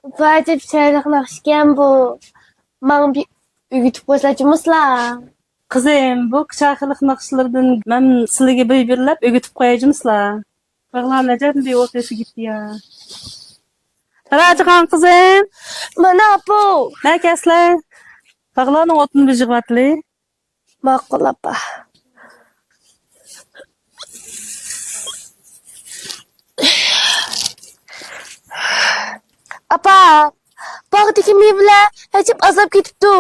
Vacip çaylık nakşigen bu. Man bir ügütüp koysaçımızla. Kızım, bu çayxılık naqşlardan men sizlarga bir-birlab ögütüp qo'yajimizlar. Bag'lar nejan bir o'tesi gitti ya. Rajihan kızım, Mana bu. nakaslar. Bag'larning o'tini bijig'atli. Maqul apa. Apa. Bag'dagi mevlar ajib azab ketibdi.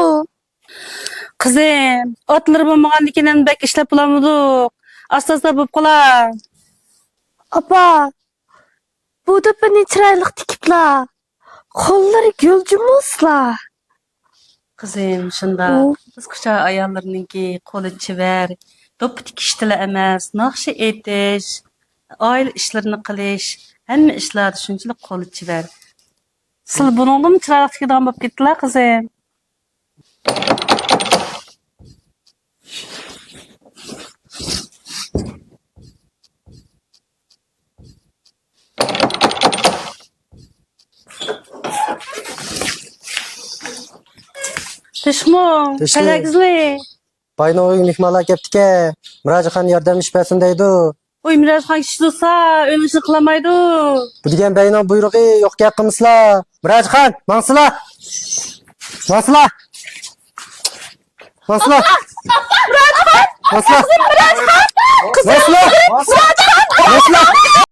Kızım, otlar bo'lmaganligidan bek ishlab bo'lamidik. Asta-asta bo'lib qolar. Apa. Bu da beni çıraylık dikipla. Kolları gölcümüzla. Kızım, shunda biz kucha ayollarninki qo'li chivar, do'ppi tikishdilar emas, naqshi etish, oila ishlarini qilish, hamma ishlarda shunchalik qo'li chivar. Siz buningdan chiroyli tikadigan bo'lib ketdilar, kızım. Tishmo, Tishmo. kalagizli. Baynoy mehmonlar kelibdi-ke. Mirajaxon yordam ish bersin deydi. Oy, Mirajxon kishilsa, o'ynishni qilamaydi. Bu degan bayno buyrug'i yo'q gap qilmisizlar. Mirajaxon, mansizlar. Mansizlar. Mansizlar. Mansizlar. Mansizlar. Mansizlar.